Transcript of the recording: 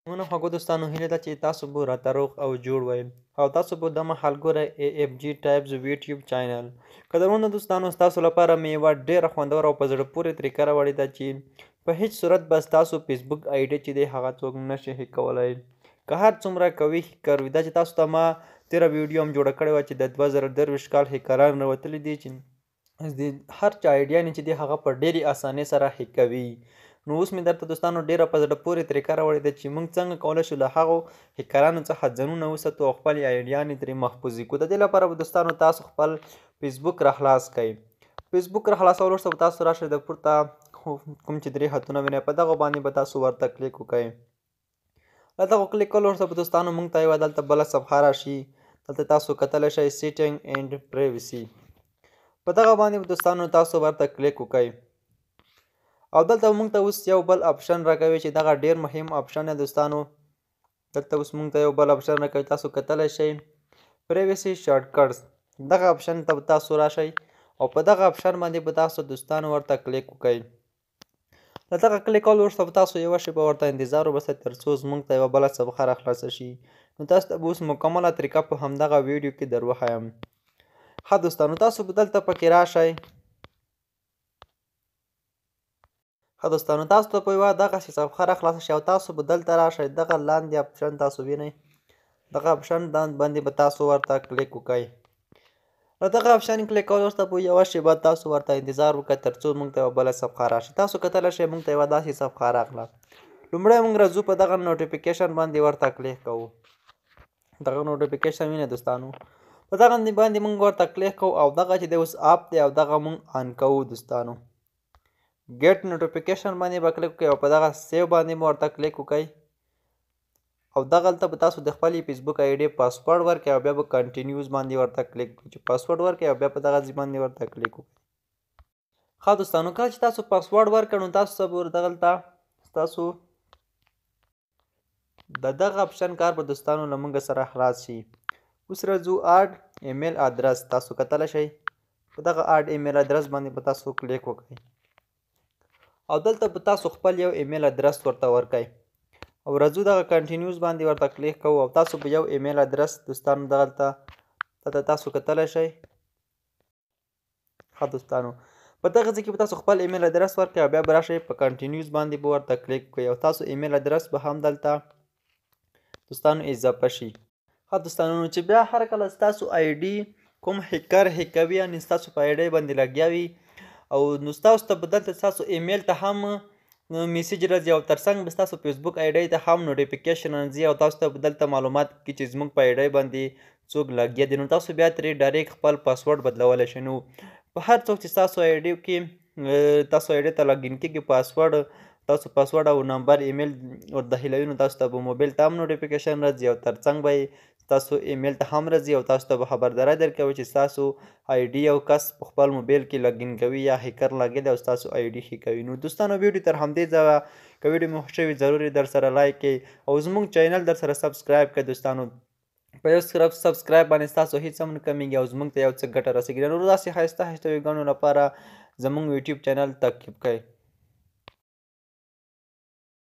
نو هغو دوستانو هیله ده چې تاسو به راته روغ او جوړ وئ او تاسو به د مهال ګورئ AFG ټایپز یوټیوب چینل. قدرمنو دوستانو ستاسو لپاره مې یوه ډېره خوندوره او په زړه پورې طریقه راوړې ده چې په هیڅ صورت به ستاسو فیسبوک آی ډي چې دی هغه څوک نشي هیک کولی. که هر څومره قوي هیکر وي دا چې تاسو ته ما تېره ویډیو هم جوړه کړې وه چې د 2023 کال هیکران راوتلي دي چې د هر چا آیډیانې چې دی هغه په ډېرې اسانۍ سره هیکوي. نو اوس مې درته دوستانو ډېره په زړه پورې طریقه راوړې ده چې موږ څنګه کولی شو له هغو هیکرانو څخه ځانونه وساتو او خپلې آیډیانې ترې محفوظې کړو. د دې لپاره به دوستانو تاسو خپل فیسبوک را خلاص کړئ. فیسبوک را خلاصولو وروسته به تاسو راشئ د پورته کوم چې 3 خطونه وینئ په دغو باندې به تاسو ورته کلیک وکړئ. له دغو کلیک کولو وروسته به دوستانو موږ ته یوه دلته بله صفحه راشي. دلته تاسو کتلی شئ سیټینګ اینډ پریویسي. په دغه باندې به دوستانو تاسو ورته کلیک وکړئ. او دلته موږ ته اوس یو بل آپشن راکوي چې دغه ډېر مهم آپشن دی دوستانو. دلته اوس موږ ته یو بل آپشن راکوي تاسو کتلی شئ پریویسي شارټکټس. دغه آپشن ته به تاسو راشئ او په دغه آپشن باندې به تاسو دوستانو ورته کلیک وکړئ. له دغه کلیک کولو وروسته به تاسو یوه شېبه ورته انتظار وباسئ تر څو زموږ ته یوه بله صفحه را خلاصه شي. نو تاسو ته به اوس مکمله طریقه په همدغه ویډیو کې در وښیم. ښه دوستانو تاسو به دلته پکې راشئ. ښه دوستانو تاسو ته به یوه دغسې صفحه را خلاصه شي او تاسو به دلته راشئ دغه لاندې آپشن تاسو وینئ دغه آپشن باندې به تاسو ورته کلیک وکړئ. له دغه آپشن کلیک کولو وروسته به یوه شېبه تاسو ورته انتظار وکړئ تر څو موږ ته یوه بله صفحه راشي. تاسو کتلی شئ موږ ته یوه داسې صفحه راغله. لومړی موږ راځو په دغه نوټیفیکیشن باندې ورته کلیک کوو. دغه نوټیفیکیشن وینئ دوستانو په دغه باندې موږ ورته کلیک کوو او دغه چې دی اوس آپ دی او دغه موږ آن کوو دوستانو. ګیټ نوټیفیکیشن باندې به کلیک وکړئ او په دغه سیو باندې مو ورته کلیک وکړئ او دغلته به تاسو د خپلې فیسبوک آی ډي پاسورډ ورکړئ او بیا به کنټینیوز باندې ورته کلیک وکړئ چې پاسورډ ورکړئ او بیا په دغه ځای باندې ورته کلیک وکړئ. ښه دوستانو کله چې تاسو پاسورډ ورکړئ نو تاسو به دغلته ستاسو د دغه آپشن کار به دوستانو له موږ سره خلاص شي. اوس راځو اډ ایمیل ادرس. تاسو کتلی شئ په دغه اډ ایمیل ادرس باندې به تاسو کلیک وکړئ او دلته به تاسو خپل یو ایمیل ادرس ورته ورکړئ او راځو دغه کنټینیوز باندې ورته کلیک کوو او تاسو به یو ایمیل ادرس دوستانو دلته تاسو کتلی شئ. ښه دوستانو په دغه ځای کې به تاسو خپل ایمیل ادرس ورکړئ او بیا به راشئ په کنټینیوز باندې به ورته کلیک کړئ او تاسو ایمیل ادرس به هم دلته دوستانو اضافه شي. ښه دوستانو نو چې بیا هر کله ستاسو آی ډي کوم هیکر هیکوي یعنې ستاسو په آی ډي باندې لګیا وي او نو ستاسو ته به دلته ستاسو ایمیل ته هم میسیج راځي او ترڅنګ به ستاسو فیسبوک آی ډي ته هم نوټیفیکیشن راځي او تاسو ته به دلته معلومات کړي چې زموږ په آی ډي باندې څوک لګیا دي. نو تاسو بیا ترې ډایرکټ خپل پاسورډ بدلولی شئ. نو په هر څوک چې ستاسو آی ډي کې تاسو آی ډي ته لاګین کېږي تاسو پاسورډ او نمبر ایمیل ور داخلوي نو تاسو ته به موبایل ته هم نوټیفیکیشن راځي او ترڅنګ به تاسو ایمیل ته هم راځي او تاسو ته به خبرداری درکوي چې ستاسو آی ډي یو کس په خپل موبایل کې لاګین کوي یا هیکر لګیا دی او ستاسو آی ډي هیکوي. نو دوستانو ویډیو تر همدې ځایه که ویډیو مو خوښ وي ضروري در سره لایک کړئ او زموږ چینل در سره سبسکرایب کړئ. دوستانو په یو سبسکرایب باندې ستاسو هیڅ هم نه کمیږي او زموږ ته یو څه ګټه رسیږي. نو داسې ښایسته ویډیوګانو لپاره زموږ یوټیوب چینل تعقیب کړئ.